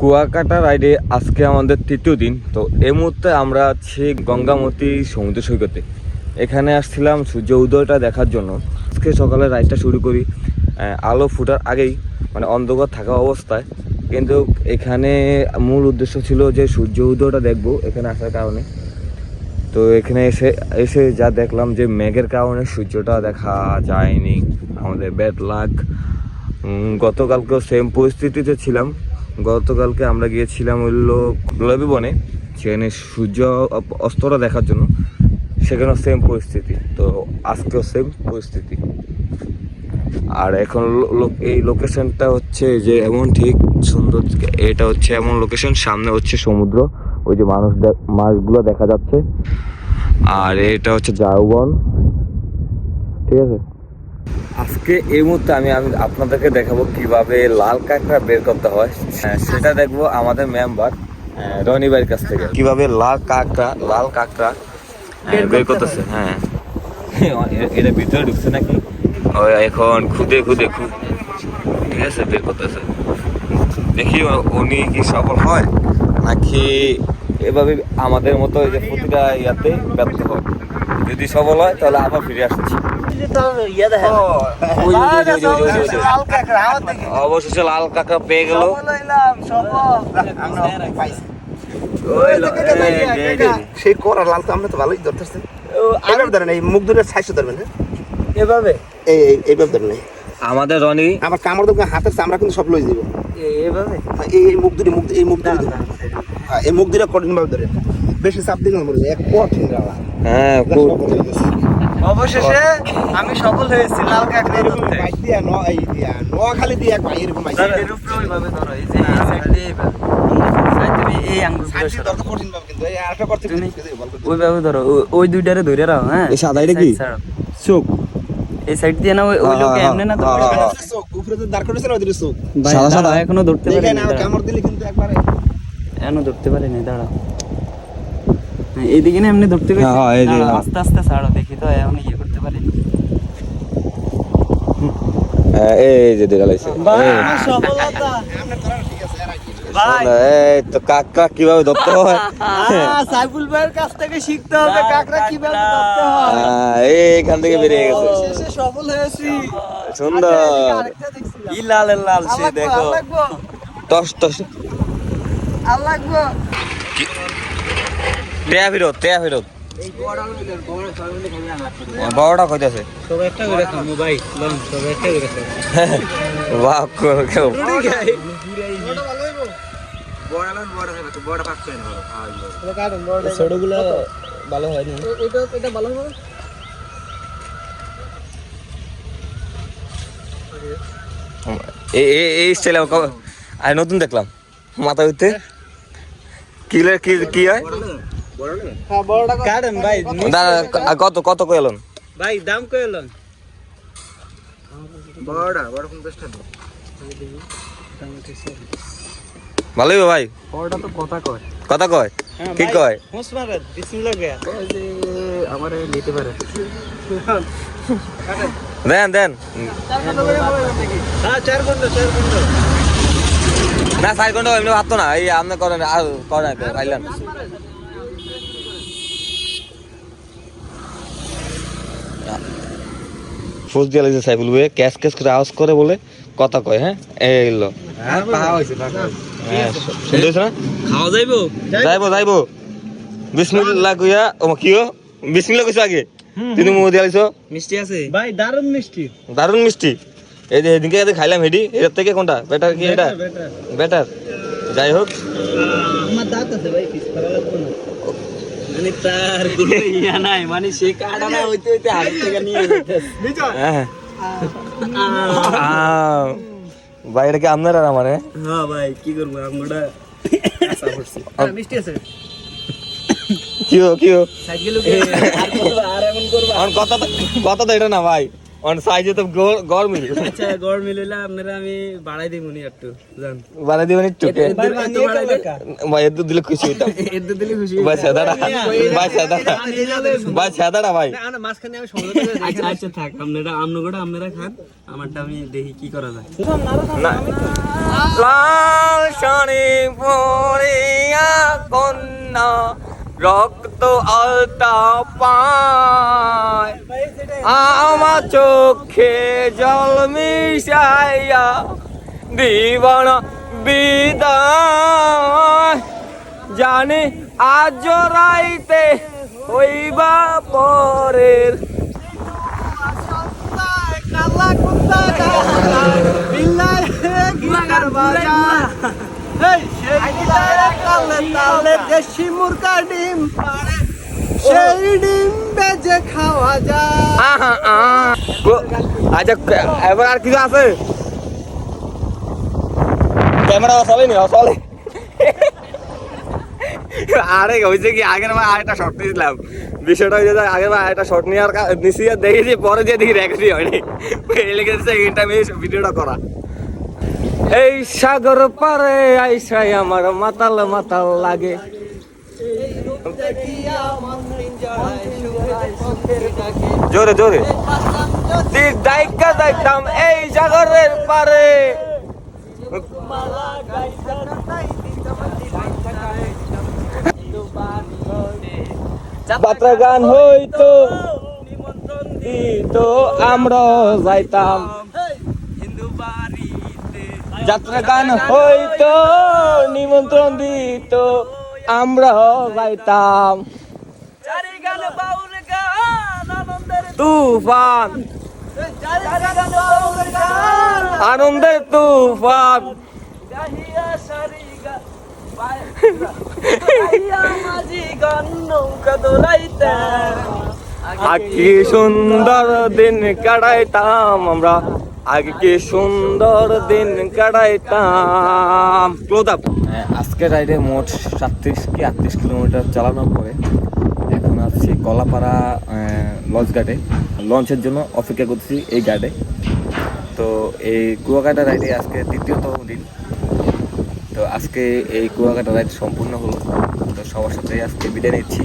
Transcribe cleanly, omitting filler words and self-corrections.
কুয়াকাটা রাইডে আজকে আমাদের তৃতীয় দিন। তো এই মুহূর্তে আমরা আছি গঙ্গামতি সমুদ্র সৈকতে। এখানে আসছিলাম সূর্য উদয়টা দেখার জন্য। আজকে সকালে রাইডটা শুরু করি আলো ফুটার আগেই, মানে অন্ধকার থাকা অবস্থায়। কিন্তু এখানে মূল উদ্দেশ্য ছিল যে সূর্য উদয়টা দেখবো এখানে আসার কারণে। তো এখানে এসে যা দেখলাম যে মেঘের কারণে সূর্যটা দেখা যায়নি, আমাদের ব্যাড লাক। গতকালকেও সেম পরিস্থিতিতে ছিলাম। গতকালকে আমরা গিয়েছিলাম হলো গোলাপি বনে, সেখানে সূর্য অস্তটা দেখার জন্য, সেখানেও সেম পরিস্থিতি। তো আজকেও সেম পরিস্থিতি। আর এখন এই লোকেশনটা হচ্ছে যে এমন ঠিক সুন্দর, এটা হচ্ছে এমন লোকেশন, সামনে হচ্ছে সমুদ্র, ওই যে মাছগুলো দেখা যাচ্ছে। আর এটা হচ্ছে ঝাউবন, ঠিক আছে। আজকে এই মুহূর্তে আমি আপনাদেরকে দেখাবো কিভাবে লাল কাঁকড়া বের করতে হয়। সেটা দেখবো আমাদের মেম্বার রনি ভাইয়ের কাছ থেকে, কিভাবে লাল কাঁকড়া বের করতেছে। হ্যাঁ, এটা ভিতরে ঢুকছে নাকি, এখন খুদে ঠিক আছে বের করতেছে। দেখি উনি কি সফল হয় নাকি এভাবে আমাদের মতো এই যে প্রতিটা ইয়াতে ব্যর্থ হয়। যদি সফল হয় তাহলে আবার ফিরে আসছি। অবশেষে লাল কাঁকড়া পেয়ে গেল। সেই করা লাল তো আমরা তো ভালোই ধরতেছি। এইভাবে ধরেন, এই মুখ ধরে সাইজ ধরবেন, এভাবে এইভাবে ধরেন। আমাদের রনি আমার কামড় দোকান হাতের চামড়া কিন্তু সব লই দিব এইভাবে। এই মুখ ধরে এই মুখ ধরে কঠিন ভাবে ধরে, বেশি চাপ দিলে মরে যায়, এক কঠিন রাওয়া। হ্যাঁ, অবশেষে আমি সফল হয়েছি লাল কাঁকড়া ধরতে। নোয়াখালী দিয়ে এক ভাই এরকম এর উপরে ওইভাবে ধরো, এই যে এই সাইড দিয়ে সাইড দিয়ে এই আঙ্গুল ধরে সরো। কঠিন ভাবে কিন্তু এই আরেকটা করতে ওইভাবে ধরো, ওই দুইটারে ধরে রাখো। হ্যাঁ, এই সাদা এটা কি চোখ, এই সাইড দিয়ে না, ওই লোকে এমনে না ধরো। চোখ উপরে তো দাঁড় করেছে না, ওইদিকে চোখ সাদা সাদা এখনো ধরতে পারি না। কামড় দিলে কিন্তু একবারে এখনো ধরতে পারি না, দাঁড়াও। এইদিকে না এমনি ধরতে পারি, আস্তে আস্তে ছাড়ো, দেখি তো এখন ইয়ে করতে পারি। এই যে দেখালাইছে এই তো কাঁকড়া কিভাবে ধরতে হয় সাইফুল ভাইয়ের কাছ থেকে শিখতে হবে কাঁকড়া কিভাবে ধরতে হয়। এইখান থেকে বেরিয়ে গেছে, শেষে সফল হয়েছি। সুন্দর। কি লালের লাল সে দেখো, টস টস আর লাগবে টেয়া ফেরত বড়টা কইতাছে সব একটা করে খামু ভাই, লন সব একটা করে খাও। বাহ, কেউ ছোটগুলো ভালো হয় না, এটা ভালো হবে। এই স্টাইলে আর নতুন দেখলাম মাথা উঠতে কি হয়। কাটেন ভাই, কত কইলেন ভাই দাম কইলেন? বড় 50 টাকা। ভালোই ভাই, বড়টা তো কথা কয় কি কয়? হোস মারে বিসমিল্লাহ গে কয় যে আমারে নিতে পারে। দেন হ্যাঁ 4 ঘন্টা না 4 ঘন্টা এমনি ভাবতো না, এই আপনি করেন খাইলেন। ফোর্স দিয়ে লাগছে সাইফুল ভাই, ক্যাশ করে আওয়াজ করে বলে কথা কয়। হ্যাঁ এই লো শুনতেছ না, খাওয়া যাইবো বিসমিল্লাহ কইয়া ও কিও বিসমিল্লাহ কইছো আগে, তুমি মুখ দিয়ে লাগছো। মিষ্টি আছে ভাই, দারুণ মিষ্টি। এই যে এদিকে খাইলাম হেডি, এর থেকে কোনটা বেটার? কি এটা বেটার? যাই হোক, আমার দাঁত আছে ভাই, পিস করা লাগবে না। মানে তার কোনো ইয়া নাই, মানে সে কাটা না হইতে হাত থেকে নিয়ে যেতে। হ্যাঁ ভাই, এটা কি আপনার আর আমার? হ্যাঁ ভাই, কি করবো আমরা আশা করছি। মিষ্টি আছে কিও সাইড গেল আর এমন করবা। কথা তো এটা না ভাই, অন সাইজে তো গড় মিল। আচ্ছা গড় মিললে আপনারা আমি বাড়াই দেব নি একটু, জান বাড়াই দিবেন একটু ভাই, এত দিলে খুশি হইতাম। এত দিলে খুশি ভাই সাদাটা ভাই না মাঝখানে আমি সমঝোতা। আচ্ছা থাক, আপনারা খান, আমারটা আমি দেখি কি করা যায়। না লাল শানে পড়িয়া কন্যা রক্ত আলতা পায় আমার চোখে জল মিশাইয়া দিবানা বিদায় জানি আজ রাইতে হইবা পরের দেশি মুরগা ডিম সেই ডিম বেজে খাওয়া যায়। আচ্ছা এবার আর কিছু আছে ক্যামেরা চলেনি চলে আরে হয়েছে কি আগের বার আরেকটা শর্ট নিয়েছিলাম বিষয়টা হয়েছে আগের বার আরেকটা শর্ট নিয়ে আর নিচে দেখেছি পরে যে দেখি রেখেছি হয়নি লেগেছে ভিডিওটা করা এই সাগর পারে আইসাই আমার মাতাল মাতাল লাগে জোরে জোরে ডাইকা দেখতাম এই সাগরের পারে যাত্রা গান হইতো তো আমরা যাইতাম যাত্রা গান হইতো নিমন্ত্রণ দিত আমরা যাইতাম তুফান আনন্দের তুফান কি সুন্দর দিন কাটাইতাম আমরা আগে কি সুন্দর দিন কাটাইতাম। আজকে রাইডে মোট 37 কি 38 কিলোমিটার চালানোর পরে এখন আছি কলাপাড়া লঞ্চ ঘাটে লঞ্চের জন্য অপেক্ষা করছি এই ঘাটে। তো এই কুয়াকাটা রাইডে আজকে তৃতীয়তম দিন। তো আজকে এই কুয়াকাটা রাইড সম্পূর্ণ হলো। তো সবার সাথে আজকে বিদায় নিচ্ছি।